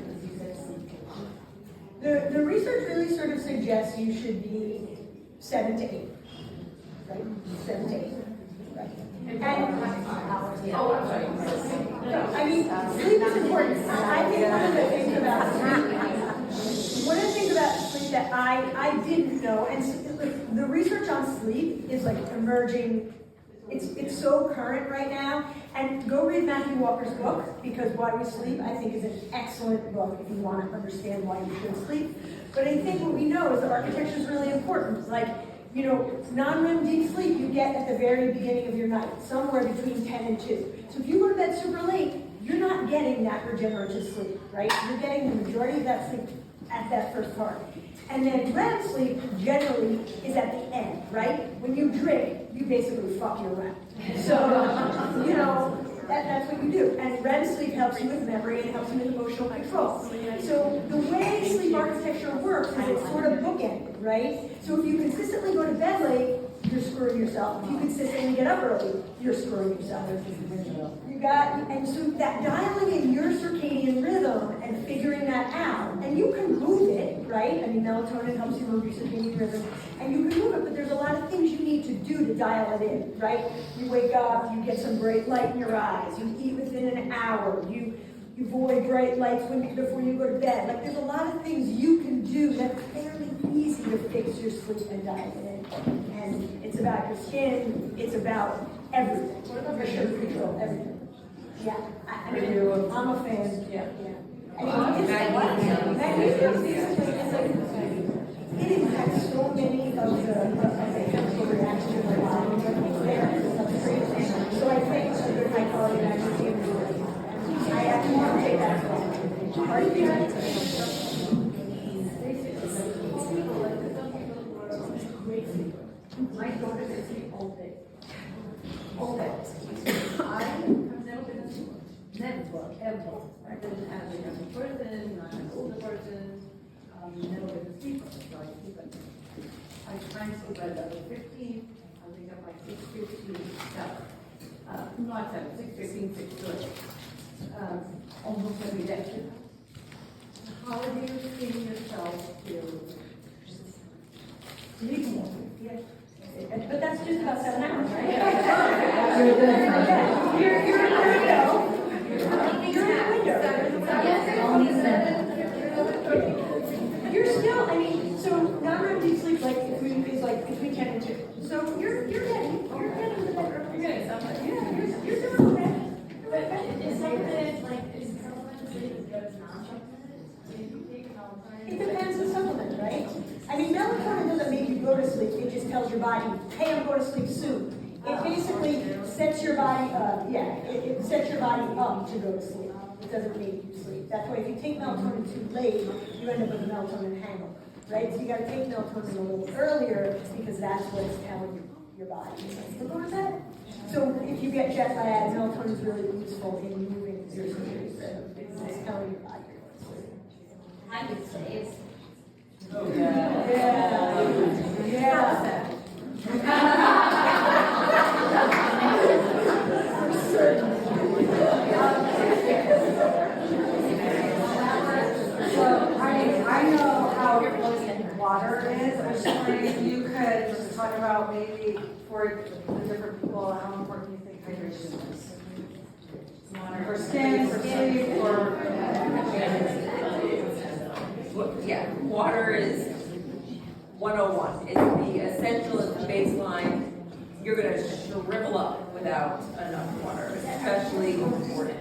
Speaker 3: The research really sort of suggests you should be 7 to 8, right? 7 to 8, right? And, I mean, sleep is important. I think one of the things about sleep that I didn't know, and the research on sleep is like emerging. It's so current right now. And go read Matthew Walker's book, because Why We Sleep, I think, is an excellent book if you want to understand why you should sleep. But I think what we know is that architecture is really important. Like, you know, non-REM deep sleep you get at the very beginning of your night, somewhere between 10 and 2. So if you go to bed super late, you're not getting that regenerative sleep, right? You're getting the majority of that sleep at that first part. And then REM sleep generally is at the end, right? When you drink, you basically fuck your REM. So, you know, that's what you do. And REM sleep helps you with memory and helps you with emotional control. So the way sleep architecture works is it's sort of bookended, right? So if you consistently go to bed late, you're screwing yourself. If you consistently get up early, you're screwing yourself. And so that dialing in your circadian rhythm and figuring that out, and you can move it, right? I mean, melatonin helps you move your circadian rhythm, and you can move it, but there's a lot of things you need to do to dial it in, right? You wake up, you get some bright light in your eyes, you eat within an hour, you avoid bright lights before you go to bed. Like, there's a lot of things you can do that's fairly easy to fix your sleep and dial it in. And it's about your skin, it's about everything. What about your sugar control? Everything. Yeah, I mean, I'm a fan. Yeah. It has so many of the chemical reactions in the body. So I think it's a good high quality magnesium. I actually want to take that from my daughter is sleep all day. All day. I have never been asleep. Never, ever. I've been as a young person, I'm an older person, never been a sleeper, so I sleep at night. I try and sleep at 11:15, I wake up by 6:15, not 7, 6:15, 6:30. Almost every day. How do you train yourself to sleep more? Yes. But that's just about 7 hours, right? You're good. You're in the window. You're in the window. You're still, I mean, so non-REM deep sleep is like between 10 and 2. So you're getting to bed early. You're getting something. Yeah, you're doing okay.
Speaker 9: But is something like, is supplement sleep as good as non-supplement? Do you take melatonin?
Speaker 3: It depends on supplement, right? I mean, melatonin doesn't make you go to sleep. It just tells your body, hey, I'm going to sleep soon. It basically sets your body up. Yeah, it sets your body up to go to sleep. It doesn't make you sleep. That's why if you take melatonin too late, you end up with a melatonin hangover, right? So you got to take melatonin a little earlier because that's what it's telling your body. So go to bed. So if you get jet lag, melatonin is really useful in moving your circadian rhythm. It's telling your body you're going to sleep.
Speaker 2: I would say it's
Speaker 8: I know how important water is. I was wondering if you could just talk about maybe for the different people, how important you think hydration is. For skin, for sleep, for...
Speaker 5: Yeah, water is 101. It's the essential, it's the baseline. You're going to shrivel up without enough water, especially important.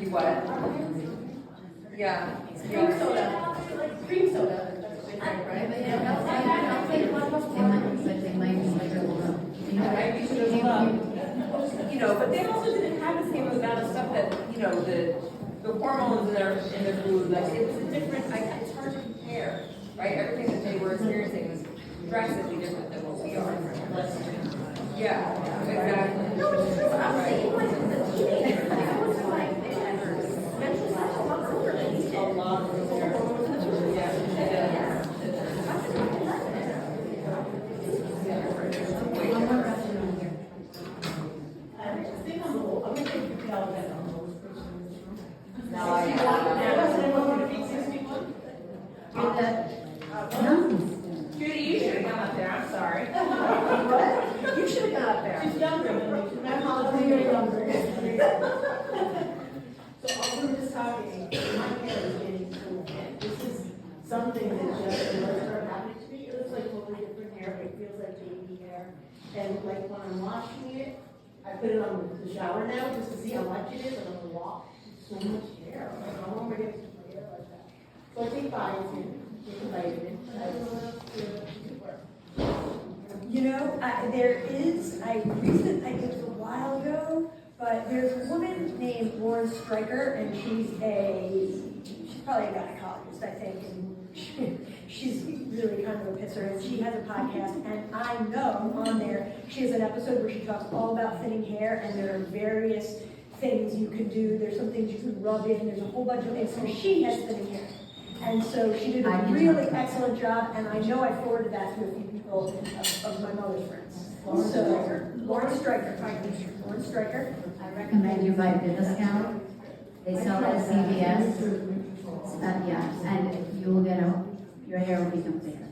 Speaker 5: You what? Yeah.
Speaker 7: Cream soda. Cream soda. Right?
Speaker 5: You know, but they also didn't have the same amount of stuff that, you know, the hormones in their food. Like, it was a different, it's hard to compare, right? Everything that they were experiencing was drastically different than what we are. Yeah, exactly.
Speaker 7: No, it's true. I was thinking like as a teenager, I was like, mental health a lot older than you did.
Speaker 5: A lot of yeah.
Speaker 7: Judy, you should have gone up there. I'm sorry. What? You should have gone up there.
Speaker 9: She's younger than me. She's not
Speaker 3: You're younger.
Speaker 9: So all we were just talking, my hair is getting so thin. This is something that just started happening to me. It looks like totally different hair, but it feels like baby hair. And like when I'm washing it, I put it on the shower now just to see how much it is, and I'm like, wow, so much hair. I'm like, how long am I gonna keep my hair like that? So I take biotin, take a vitamin, and I don't know what else to work.
Speaker 3: You know, there is, I think it was a while ago, but there's a woman named Lauren Stryker, and she's probably a gynecologist, I think, and she's really kind of a pisser, and she has a podcast, and I know on there, she has an episode where she talks all about thinning hair, and there are various things you can do, there's some things you can rub in, there's a whole bunch of things, so she has thinning hair. And so she did a really excellent job, and I know I forwarded that to a few people of my mother's friends. Lauren Stryker. Lauren Stryker.
Speaker 1: I recommend you buy Viviscal. They sell at CVS. Yeah, and you will get your hair will become clear.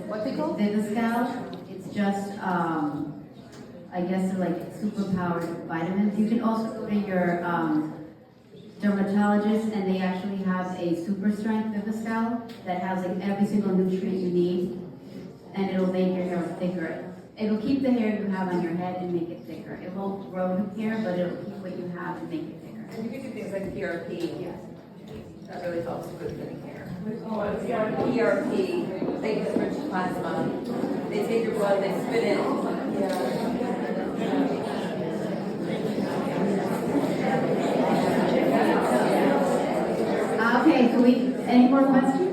Speaker 6: What's it called?
Speaker 1: Viviscal. It's just, I guess they're like superpowered vitamins. You can also go to your dermatologist, and they actually have a super strength Viviscal that has like every single nutrient you need, and it'll make your hair thicker. It'll keep the hair you have on your head and make it thicker. It won't grow new hair, but it'll keep what you have and make it thicker.
Speaker 5: And you can do things like PRP.
Speaker 1: Yes.
Speaker 5: That really helps with thinning hair. PRP, they get rich plasma. They take your blood, they spit it.
Speaker 1: Okay, so any more questions?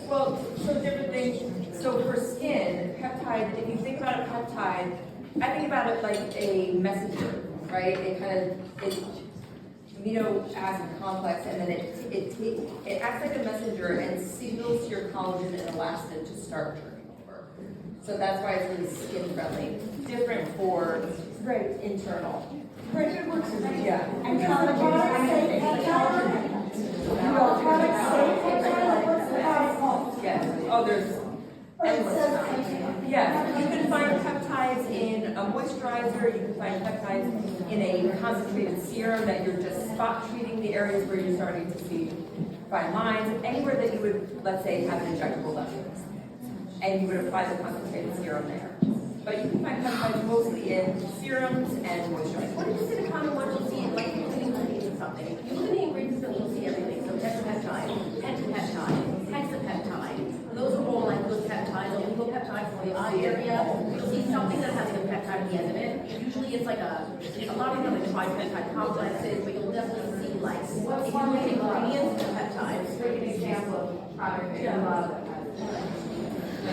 Speaker 5: Well, so different things. So for skin, peptide, if you think about a peptide, I think about it like a messenger, right? It kind of, it's amino acid complex, and then it acts like a messenger and signals to your collagen and elastin to start turning over. So that's why it's really skin friendly. Different for internal.
Speaker 3: Right, it works.
Speaker 5: Yeah.
Speaker 3: And collagen is collagen.
Speaker 5: Yes. Oh, there's. Yeah, you can find peptides in a moisturizer, you can find peptides in a concentrated serum that you're just spot treating the areas where you're starting to see fine lines, anywhere that you would, let's say, have an injectable lesions. And you would apply the concentrated serum there. But you can find peptides mostly in serums and moisturizers.
Speaker 7: What did you say the common ones you'll see? Like you're putting in something. If you look at the ingredients, you'll see everything. So tetrapeptide, pentapeptide, hexapeptide. Those are all like good peptides, oligopeptides for the eye area. You'll see something that has a peptide at the end of it. Usually it's like a lot of them are tripeptide complexes, but you'll definitely see like if you look at ingredients and peptides.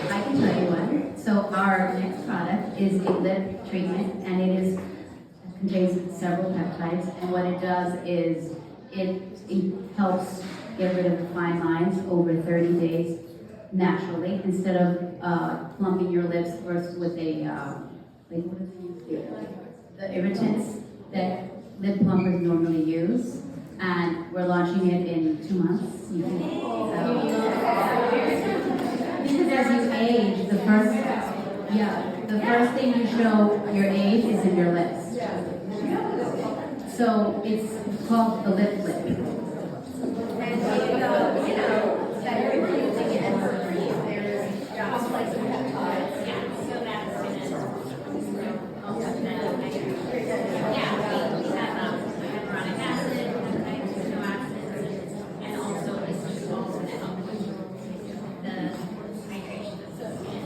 Speaker 1: I can tell you one. So our next product is a lip treatment, and it contains several peptides. And what it does is it helps get rid of the fine lines over 30 days naturally, instead of plumping your lips first with a the irritants that lip plumpers normally use. And we're launching it in 2 months. Because as you age, the first thing you show your age is in your lips. So it's called the lip flip.
Speaker 7: And that you're using it as a cream, there's just like some peptides.
Speaker 2: Yeah, so that's we have hyaluronic acid, amino acids, and also it's just also to help with the hydration of the skin.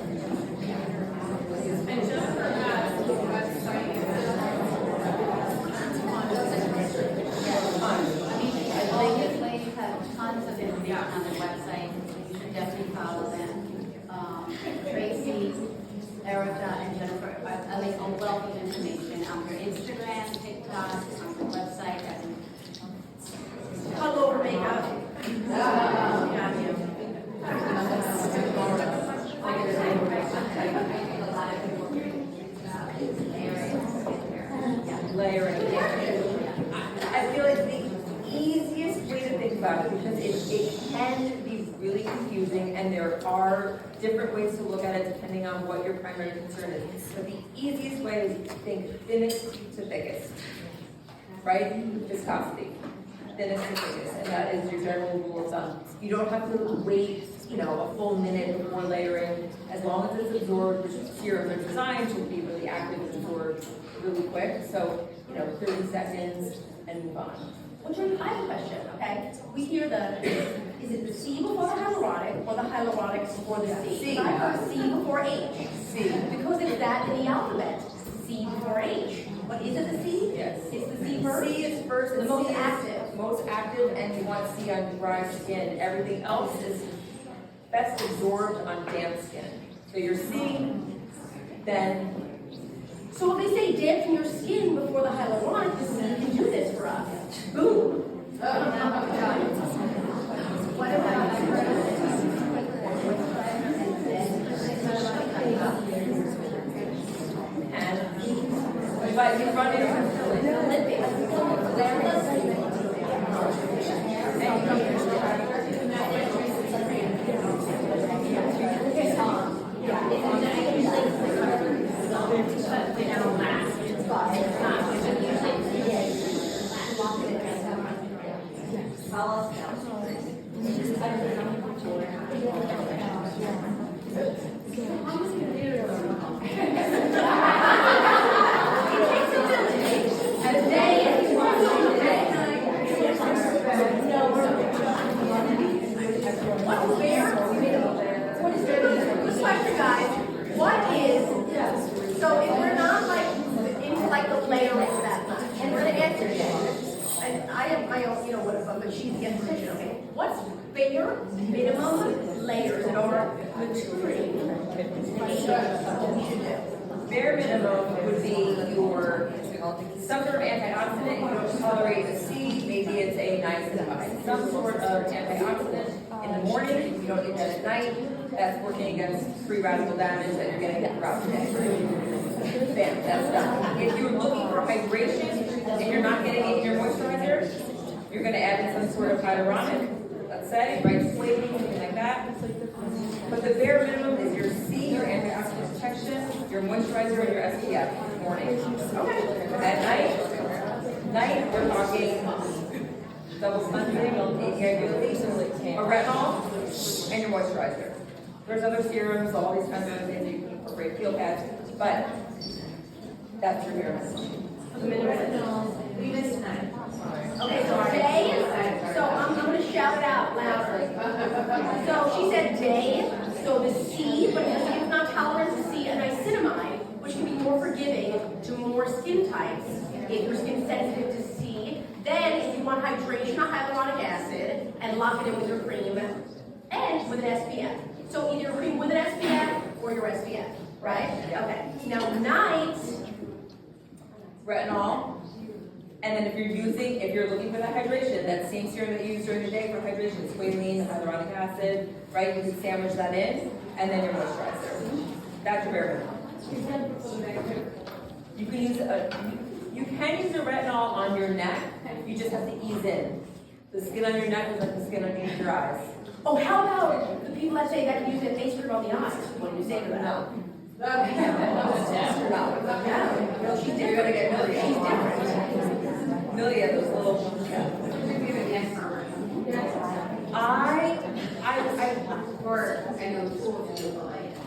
Speaker 4: And Jennifer has a website.
Speaker 1: These ladies have tons of information on their website. You should definitely follow them. Tracy, Erica, and Jennifer are like a wealth of information on their Instagram, TikTok, on their website.
Speaker 7: All over makeup. Got you.
Speaker 5: Layering. I feel like the easiest way to think about it, because it can be really confusing, and there are different ways to look at it depending on what your primary concern is. But the easiest way is to think thinnest to thickest, right? Viscosity, thinnest to thickest, and that is your general rule of thumb. You don't have to wait a full minute before layering, as long as it's absorbed, which serums are designed to be really active and absorbed really quick. So, 30 seconds and move on.
Speaker 7: Which I have a question, okay? We hear is it the C before the hyaluronic or the hyaluronic before the C?
Speaker 5: C.
Speaker 7: I heard C before H.
Speaker 5: C.
Speaker 7: Because it's that in the alphabet. C before H. But is it the C?
Speaker 5: Yes.
Speaker 7: It's the C first?
Speaker 5: C is first.
Speaker 7: The
Speaker 5: and
Speaker 7: most
Speaker 5: C is
Speaker 7: active.
Speaker 5: Most active, and you want C on dry skin. Everything else is best absorbed on damp skin. So your C, then.
Speaker 7: So if they say damping your skin before the hyaluronic, the C can do this for us. Boom. What
Speaker 5: But you run into
Speaker 7: So if we're not like into like the layering that much, and we're gonna answer it, and I have my own, whatever, but she's against decision, okay? What's bare minimum layers in order maturity? What we should do?
Speaker 5: bare minimum would be your some sort of antioxidant. You don't tolerate a C, maybe it's a niacinamide. Some sort of antioxidant in the morning. You don't need that at night. That's working against free radical damage that you're getting throughout the day. Bam, that's done. If you're looking for hydration and you're not getting it in your moisturizer, you're going to add in some sort of hyaluronic, let's say, right, squalene, something like that. But the bare minimum is your C, your antioxidant protection, your moisturizer, and your SPF. Morning. Okay. At night we're talking double cleansing, API beauty, a retinol, and your moisturizer. There's other serums, all these kinds of things you can incorporate, peel pads, but that's your bare minimum.
Speaker 7: We missed nine. Okay, so day, so I'm gonna shout it out louder. So she said day, so the C, but if it's not tolerant to C, a niacinamide, which can be more forgiving to more skin types, if your skin's sensitive to C. Then if you want hydration, a hyaluronic acid, and lock it in with your cream, and with an SPF. So either your cream with an SPF or your SPF, right? Okay. Now night,
Speaker 5: Retinol. And then if you're looking for that hydration, that same serum that you use during the day for hydration, squalene, hyaluronic acid, right? You can sandwich that in, and then your moisturizer. That's your bare minimum. You can use a retinol on your neck. You just have to ease in. The skin on your neck is like the skin underneath your eyes.
Speaker 7: oh, how about the people that say that use a face cream on the eyes? What do you say to that?
Speaker 5: No.
Speaker 7: No, she's different.
Speaker 5: You're gonna get Millie.
Speaker 7: She's different.
Speaker 5: Millie, those little.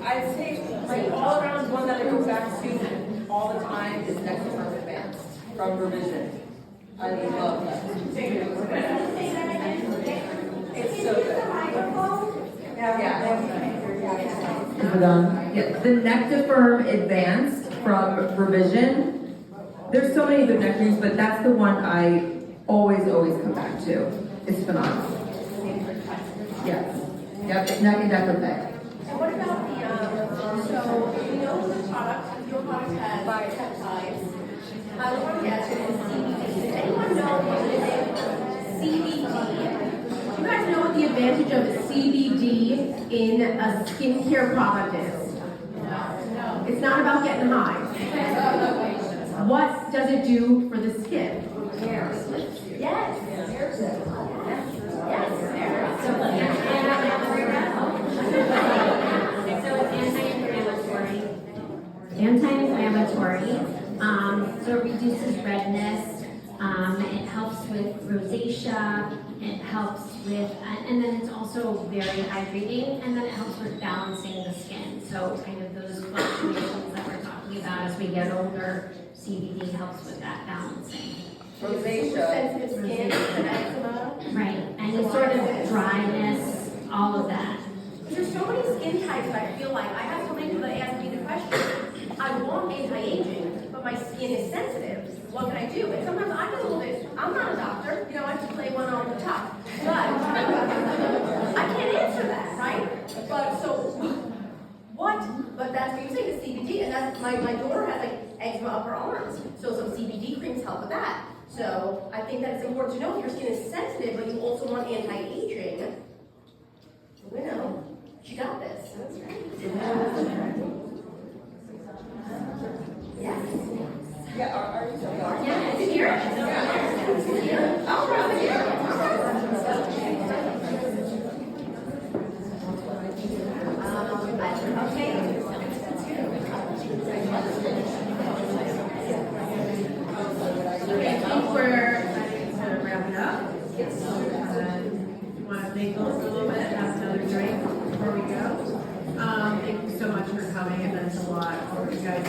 Speaker 5: I'd say like all around one that I go back to all the time is Next Firm Advanced from Revision. I love that. It's so good.
Speaker 6: Yeah, the Nectifirm Advanced from Revision. There's so many good neck creams, but that's the one I always come back to. It's phenomenal. Yes. Yep, it's neck and neck with neck.
Speaker 7: And what about so we know the product, your product has peptides, hyaluronic acid, and CBD. Does anyone know what it is? CBD. You guys know what the advantage of CBD in a skincare product is? No. It's not about getting high. What does it do for the skin? Yes. Yes.
Speaker 2: Anti-inflammatory, so it reduces redness, it helps with rosacea, it helps with, and and then it's also very hydrating, and then it helps with balancing the skin. So kind of those fluctuations that we're talking about as we get older, CBD helps with that balancing.
Speaker 7: Super sensitive skin, and eczema.
Speaker 2: Right, any sort of dryness, all of that.
Speaker 7: There's so many skin types that I feel like, I have so many people that ask me the question, I want anti-aging, but my skin is sensitive. What can I do? And sometimes I'm a little bit, I'm not a doctor, you know, I have to play one on the top. But I can't answer that, right? But so, but that's what you're saying, the CBD, and that's, my daughter has like eczema up her arms, so some CBD creams help with that. So I think that it's important to know if your skin is sensitive, but you also want anti-aging, you know, she got this. That's right. Yes.
Speaker 8: Yeah, are you?
Speaker 7: Yeah, it's here. Yeah. Oh, we're over here. Okay.
Speaker 10: Okay, I think we're ready to wrap it up. You want to think a little bit, have another drink before we go? Thank you so much for coming, it meant a lot for you guys.